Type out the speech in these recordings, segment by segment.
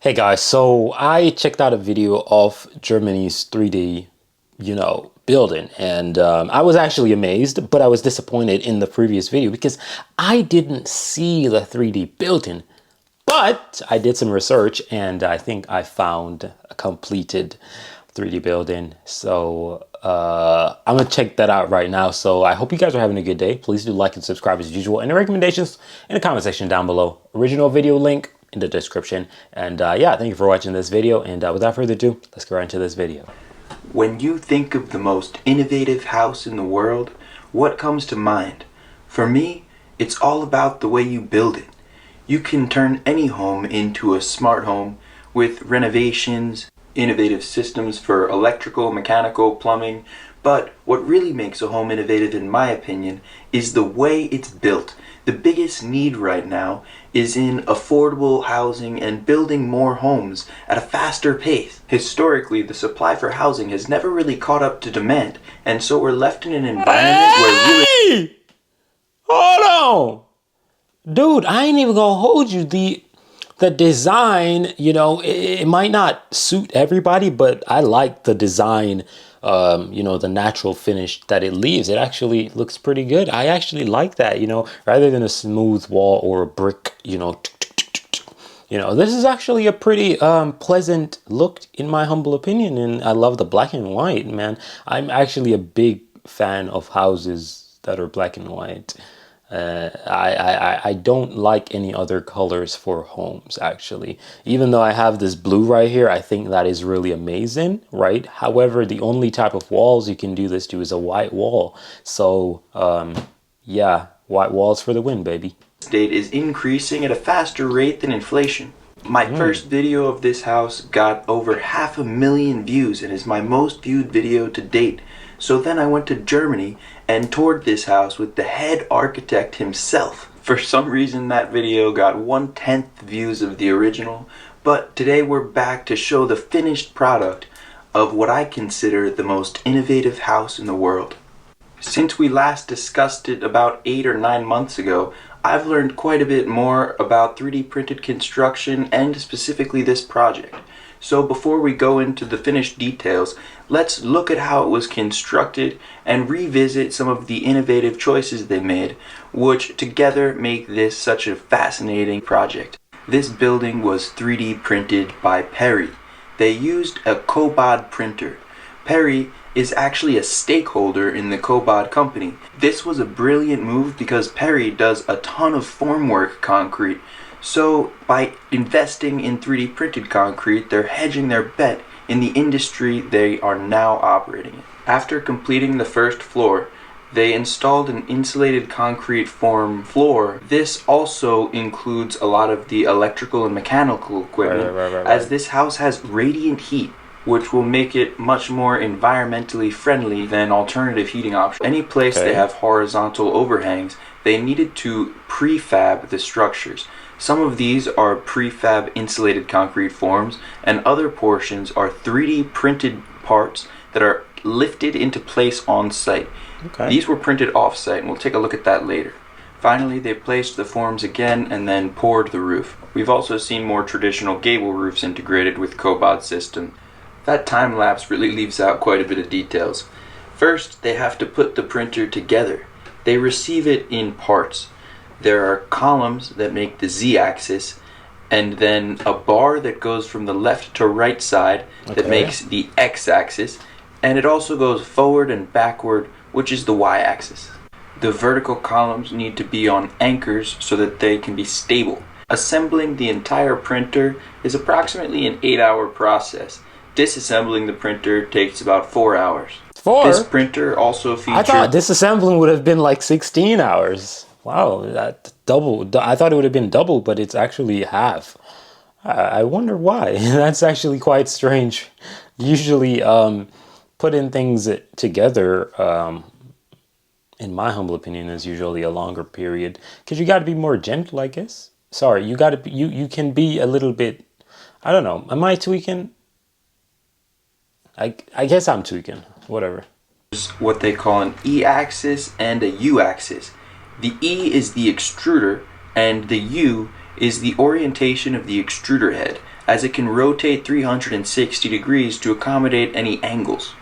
Hey guys, so I checked out a video of Germany's 3D, building, and I was actually amazed, but I was disappointed in the previous video because I didn't see the 3D building. But I did some research and I think I found a completed 3D building. So I'm gonna check that out right now. So I hope you guys are having a good day. Please do like and subscribe as usual. Any recommendations in the comment section down below. Original video link in the description. And yeah, thank you for watching this video. And without further ado, let's go right into this video. When you think of the most innovative house in the world, what comes to mind? For me, it's all about the way you build it. You can turn any home into a smart home with renovations, innovative systems for electrical, mechanical, plumbing, but what really makes a home innovative, in my opinion, is the way it's built. The biggest need right now is in affordable housing and building more homes at a faster pace. Historically, the supply for housing has never really caught up to demand, and so we're left in an environment where really... Hold on! Dude, I ain't even gonna hold you. The design, it might not suit everybody, but I like the design, the natural finish that it leaves. It actually looks pretty good. I actually like that, rather than a smooth wall or a brick, this is actually a pretty pleasant look in my humble opinion. And I love the black and white, man. I'm actually a big fan of houses that are black and white. I don't like any other colors for homes, actually. Even though I have this blue right here, I think that is really amazing, right? However, the only type of walls you can do this to is a white wall. So, yeah, white walls for the win, baby. Estate is increasing at a faster rate than inflation. My first video of this house got over 500,000 views and is my most viewed video to date. So then I went to Germany and toured this house with the head architect himself. For some reason that video got 1/10 views of the original, but today we're back to show the finished product of what I consider the most innovative house in the world. Since we last discussed it about 8 or 9 months ago, I've learned quite a bit more about 3D printed construction and specifically this project. So before we go into the finished details, let's look at how it was constructed and revisit some of the innovative choices they made, which together make this such a fascinating project. This building was 3D printed by Perry. They used a Cobod printer. Perry is actually a stakeholder in the Cobod company. This was a brilliant move because Perry does a ton of formwork concrete. So by investing in 3D printed concrete, they're hedging their bet in the industry they are now operating in. After completing the first floor, they installed an insulated concrete form floor. This also includes a lot of the electrical and mechanical equipment, as this house has radiant heat, which will make it much more environmentally friendly than alternative heating options. Any place they have horizontal overhangs, they needed to prefab the structures. Some of these are prefab insulated concrete forms, and other portions are 3D printed parts that are lifted into place on site. These were printed off site, and we'll take a look at that later. Finally, they placed the forms again and then poured the roof. We've also seen more traditional gable roofs integrated with Cobod system. That time lapse really leaves out quite a bit of details. First, they have to put the printer together. They receive it in parts. There are columns that make the Z-axis, and then a bar that goes from the left to right side that makes the X-axis, and it also goes forward and backward, which is the Y-axis. The vertical columns need to be on anchors so that they can be stable. Assembling the entire printer is approximately an 8-hour process. Disassembling the printer takes about 4 hours. This printer also features... I thought disassembling would have been like 16 hours. Wow, that double. I thought it would have been double, but it's actually half. I wonder why. That's actually quite strange. Usually putting things together, in my humble opinion, is usually a longer period. Because you got to be more gentle, I guess. Sorry, you can be a little bit... I don't know. Am I tweaking? I guess I'm tweaking. Whatever. What they call an E-axis and a U-axis. The E is the extruder and the U is the orientation of the extruder head. as it can rotate 360 degrees to accommodate any angles.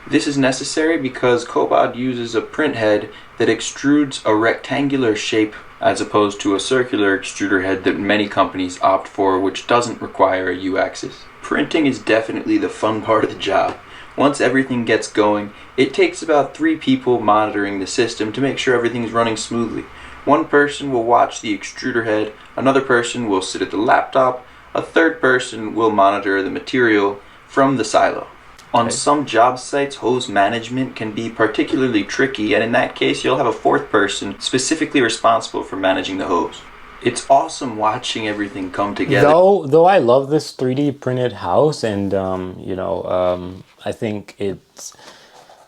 This is necessary because Cobod uses a print head that extrudes a rectangular shape as opposed to a circular extruder head that many companies opt for, which doesn't require a U-axis. Printing is definitely the fun part of the job. Once everything gets going, it takes about 3 people monitoring the system to make sure everything's running smoothly. One person will watch the extruder head, another person will sit at the laptop, a third person will monitor the material from the silo. On some job sites, hose management can be particularly tricky, and in that case you'll have a 4th person specifically responsible for managing the hose. It's awesome watching everything come together. Though I love this 3D printed house, and I think it's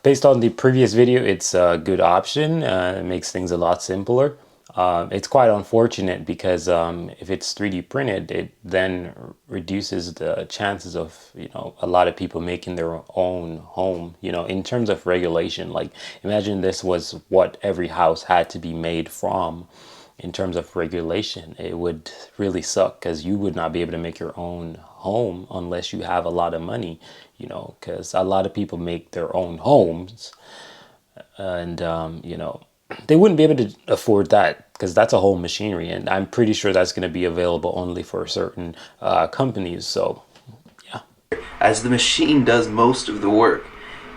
based on the previous video, it's a good option. It makes things a lot simpler. It's quite unfortunate because if it's 3D printed, it then reduces the chances of, a lot of people making their own home, in terms of regulation. Like, imagine this was what every house had to be made from. In terms of regulation, it would really suck because you would not be able to make your own home unless you have a lot of money, because a lot of people make their own homes and, they wouldn't be able to afford that because that's a whole machinery, and I'm pretty sure that's going to be available only for certain companies. So, yeah. As the machine does most of the work.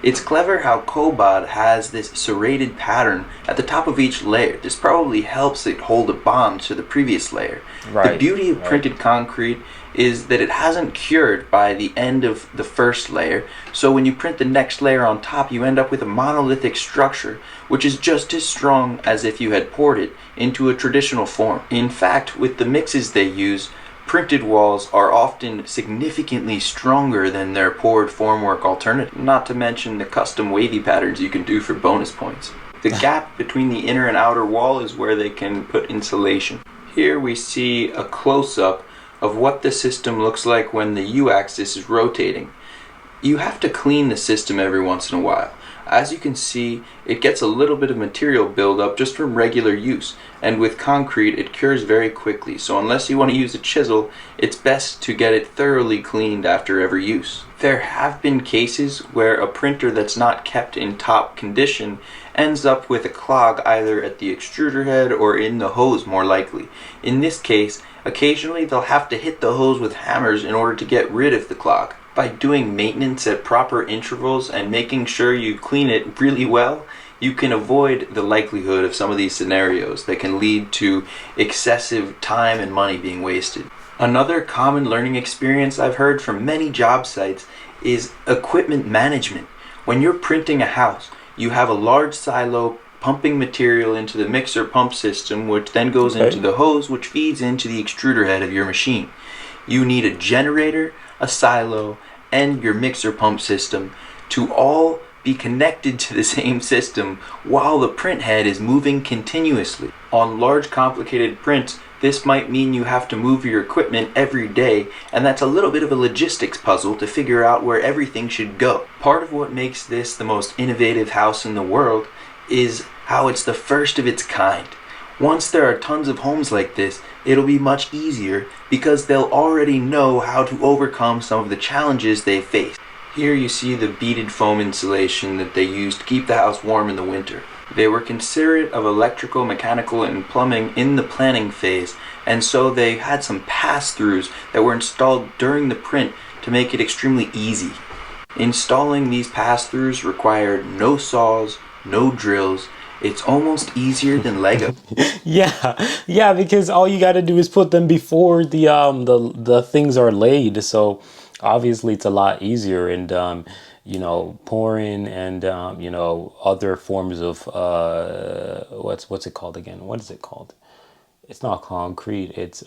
It's clever how Cobod has this serrated pattern at the top of each layer. This probably helps it hold a bond to the previous layer. Right. The beauty of printed concrete is that it hasn't cured by the end of the first layer, so when you print the next layer on top, you end up with a monolithic structure, which is just as strong as if you had poured it into a traditional form. In fact, with the mixes they use, printed walls are often significantly stronger than their poured formwork alternative, not to mention the custom wavy patterns you can do for bonus points. The gap between the inner and outer wall is where they can put insulation. Here we see a close-up of what the system looks like when the U-axis is rotating. You have to clean the system every once in a while. As you can see, it gets a little bit of material buildup just from regular use, and with concrete it cures very quickly, so unless you want to use a chisel, it's best to get it thoroughly cleaned after every use. There have been cases where a printer that's not kept in top condition ends up with a clog either at the extruder head or in the hose, more likely. In this case, occasionally they'll have to hit the hose with hammers in order to get rid of the clog. By doing maintenance at proper intervals and making sure you clean it really well, you can avoid the likelihood of some of these scenarios that can lead to excessive time and money being wasted. Another common learning experience I've heard from many job sites is equipment management. When you're printing a house, you have a large silo pumping material into the mixer pump system, which then goes into the hose, which feeds into the extruder head of your machine. You need a generator, a silo, and your mixer pump system to all be connected to the same system while the print head is moving continuously. On large complicated prints, this might mean you have to move your equipment every day, and that's a little bit of a logistics puzzle to figure out where everything should go. Part of what makes this the most innovative house in the world is how it's the first of its kind. Once there are tons of homes like this, it'll be much easier because they'll already know how to overcome some of the challenges they face. Here you see the beaded foam insulation that they used to keep the house warm in the winter. They were considerate of electrical, mechanical, and plumbing in the planning phase, and so they had some pass-throughs that were installed during the print to make it extremely easy. Installing these pass-throughs required no saws, no drills. It's almost easier than Lego. Yeah, because all you got to do is put them before the things are laid. So obviously it's a lot easier, and pouring and other forms of what's it called again? What is it called? It's not concrete. It's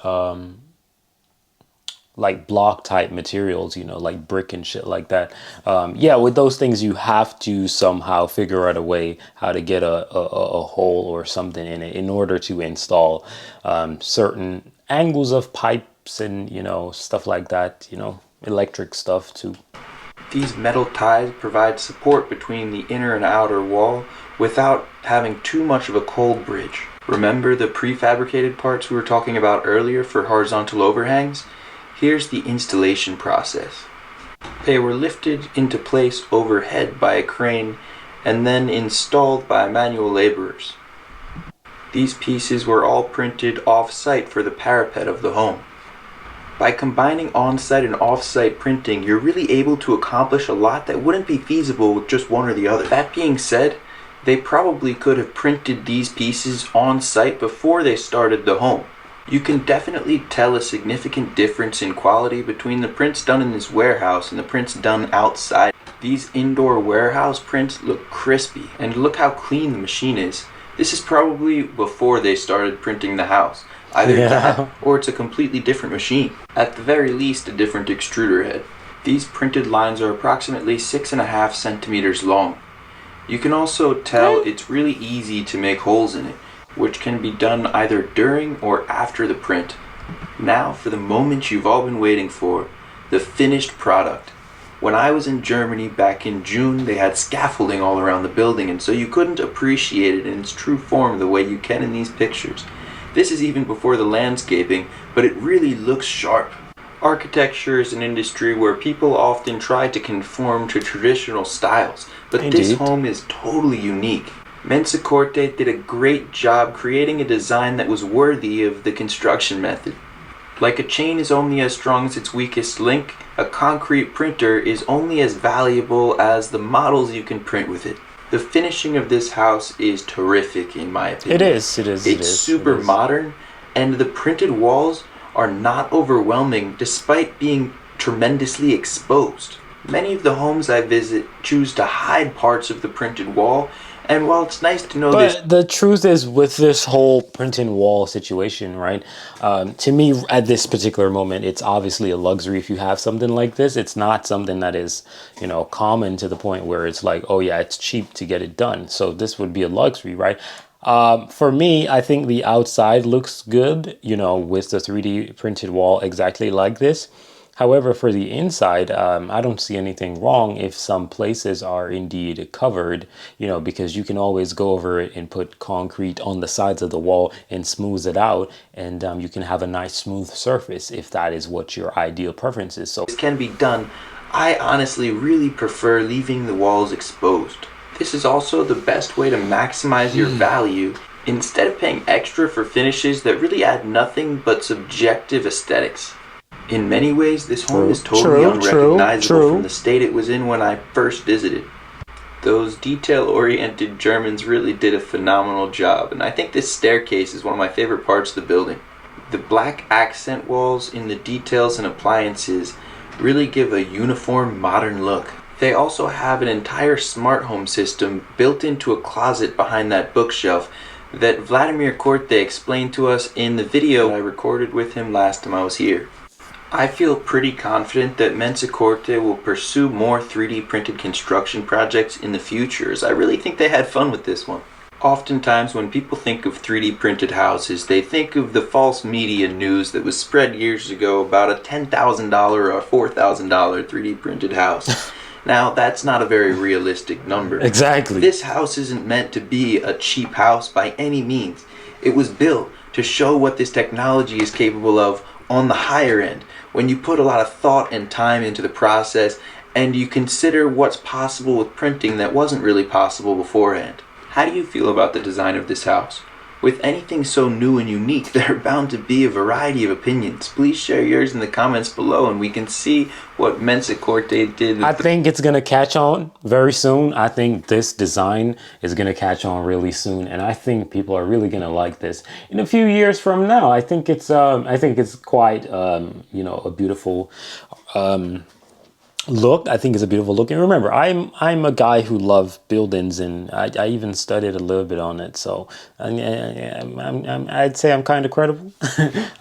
like block type materials, like brick and shit like that. With those things, you have to somehow figure out a way how to get a hole or something in it in order to install certain angles of pipes and, stuff like that, electric stuff too. These metal ties provide support between the inner and outer wall without having too much of a cold bridge. Remember the prefabricated parts we were talking about earlier for horizontal overhangs? Here's the installation process. They were lifted into place overhead by a crane and then installed by manual laborers. These pieces were all printed off-site for the parapet of the home. By combining on-site and off-site printing, you're really able to accomplish a lot that wouldn't be feasible with just one or the other. That being said, they probably could have printed these pieces on-site before they started the home. You can definitely tell a significant difference in quality between the prints done in this warehouse and the prints done outside. These indoor warehouse prints look crispy, and look how clean the machine is. This is probably before they started printing the house. Either that, or it's a completely different machine. At the very least, a different extruder head. These printed lines are approximately 6.5 centimeters long. You can also tell it's really easy to make holes in it, which can be done either during or after the print. Now for the moment you've all been waiting for, the finished product. When I was in Germany back in June, they had scaffolding all around the building, and so you couldn't appreciate it in its true form the way you can in these pictures. This is even before the landscaping, but it really looks sharp. Architecture is an industry where people often try to conform to traditional styles, but this home is totally unique. Menzicorte did a great job creating a design that was worthy of the construction method. Like a chain is only as strong as its weakest link, a concrete printer is only as valuable as the models you can print with it. The finishing of this house is terrific in my opinion. It is. It's super modern, and the printed walls are not overwhelming despite being tremendously exposed. Many of the homes I visit choose to hide parts of the printed wall, and while it's nice to know this... But the truth is, with this whole printed wall situation, right? To me, at this particular moment, it's obviously a luxury if you have something like this. It's not something that is, common to the point where it's like, oh yeah, it's cheap to get it done. So this would be a luxury, right? For me, I think the outside looks good, with the 3D printed wall exactly like this. However, for the inside, I don't see anything wrong if some places are indeed covered, because you can always go over it and put concrete on the sides of the wall and smooth it out, and you can have a nice smooth surface if that is what your ideal preference is. So this can be done. I honestly really prefer leaving the walls exposed. This is also the best way to maximize your value instead of paying extra for finishes that really add nothing but subjective aesthetics. In many ways, this home is totally unrecognizable from the state it was in when I first visited. Those detail-oriented Germans really did a phenomenal job, and I think this staircase is one of my favorite parts of the building. The black accent walls in the details and appliances really give a uniform, modern look. They also have an entire smart home system built into a closet behind that bookshelf that Vladimir Korte explained to us in the video I recorded with him last time I was here. I feel pretty confident that Menzicorte will pursue more 3D printed construction projects in the future, as I really think they had fun with this one. Oftentimes when people think of 3D printed houses, they think of the false media news that was spread years ago about a $10,000 or $4,000 3D printed house. Now, that's not a very realistic number. Exactly. This house isn't meant to be a cheap house by any means. It was built to show what this technology is capable of on the higher end, when you put a lot of thought and time into the process and you consider what's possible with printing that wasn't really possible beforehand. How do you feel about the design of this house? With anything so new and unique, there are bound to be a variety of opinions. Please share yours in the comments below and we can see what Menzicorte did. I think it's going to catch on very soon. I think this design is going to catch on really soon, and I think people are really going to like this. In a few years from now, I think it's quite a beautiful look. I think it's a beautiful look. And remember, I'm a guy who loves buildings, and I even studied a little bit on it. So I'd say I'm kind of credible.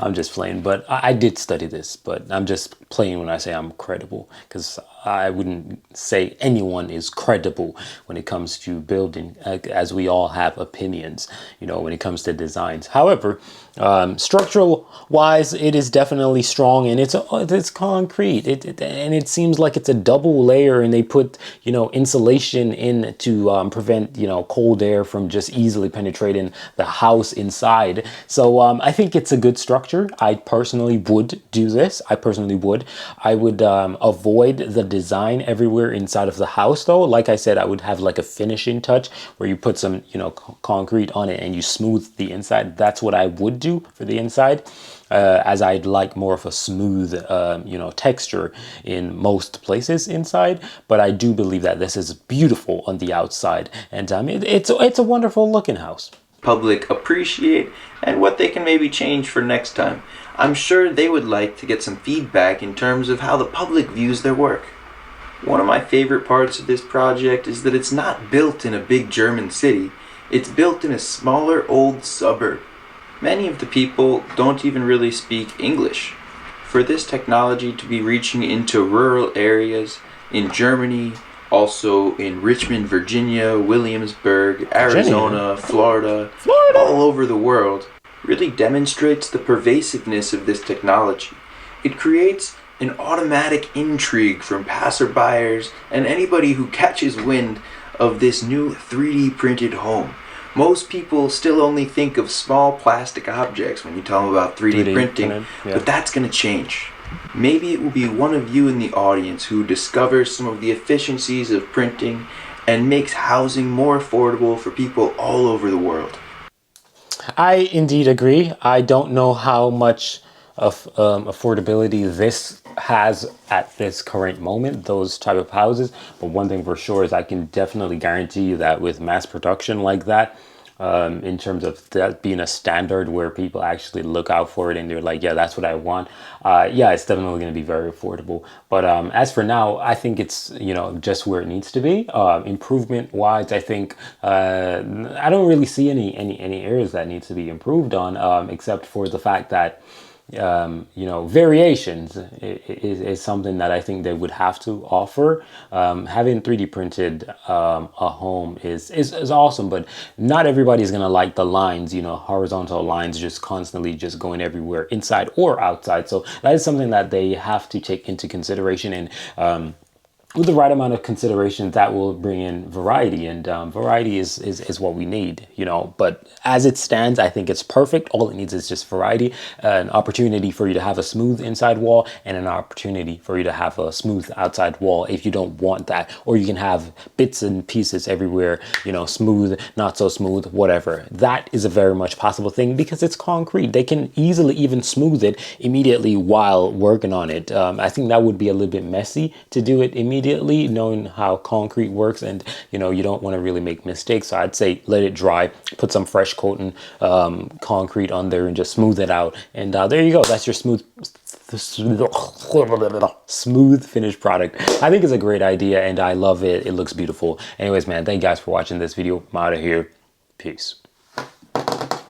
I'm just playing, but I did study this, but I'm just playing when I say I'm credible, because I wouldn't say anyone is credible when it comes to building, as we all have opinions, you know, when it comes to designs. However, structural wise, it is definitely strong, and it's concrete. And it seems like it's a double layer, and they put, you know, insulation in to prevent, you know, cold air from just easily penetrating the house inside. So I think it's a good structure. I personally would do this. I would avoid the design everywhere inside of the house, though. Like I said, I would have like a finishing touch where you put some, you know, concrete on it and you smooth the inside. That's what I would do for the inside, as I'd like more of a smooth, you know, texture in most places inside. But I do believe that this is beautiful on the outside, and it's a wonderful looking house. Public appreciate and what they can maybe change for next time. I'm sure they would like to get some feedback in terms of how the public views their work. One of my favorite parts of this project is that it's not built in a big German city. It's built in a smaller old suburb. Many of the people don't even really speak English. For this technology to be reaching into rural areas in Germany, also in Richmond, Virginia, Williamsburg, Arizona, Florida, all over the world, really demonstrates the pervasiveness of this technology. It creates an automatic intrigue from passerbyers and anybody who catches wind of this new 3D printed home. Most people still only think of small plastic objects when you tell them about 3D printing, yeah. But that's going to change. Maybe it will be one of you in the audience who discovers some of the efficiencies of printing and makes housing more affordable for people all over the world. I indeed agree. I don't know how much of affordability this has at this current moment, those type of houses. But one thing for sure is I can definitely guarantee you that with mass production like that, in terms of that being a standard where people actually look out for it and they're like, yeah, that's what I want. Yeah, it's definitely going to be very affordable. But as for now, I think it's, you know, just where it needs to be. Improvement wise, I think I don't really see any areas that needs to be improved on, except for the fact that you know, variations is something that I think they would have to offer. Having 3D printed a home is awesome, but not everybody's gonna like the lines, you know, horizontal lines just constantly just going everywhere, inside or outside. So that is something that they have to take into consideration, and with the right amount of consideration, that will bring in variety, and variety is what we need, you know. But as it stands, I think it's perfect. All it needs is just variety, an opportunity for you to have a smooth inside wall and an opportunity for you to have a smooth outside wall if you don't want that. Or you can have bits and pieces everywhere, you know, smooth, not so smooth, whatever. That is a very much possible thing because it's concrete. They can easily even smooth it immediately while working on it. I think that would be a little bit messy to do it immediately, knowing how concrete works, and you know, you don't want to really make mistakes. So I'd say let it dry, put some fresh coating concrete on there, and just smooth it out, and there you go. That's your smooth finished product. I think it's a great idea and I love it. It looks beautiful. Anyways, man, thank you guys for watching this video. I'm out of here. Peace.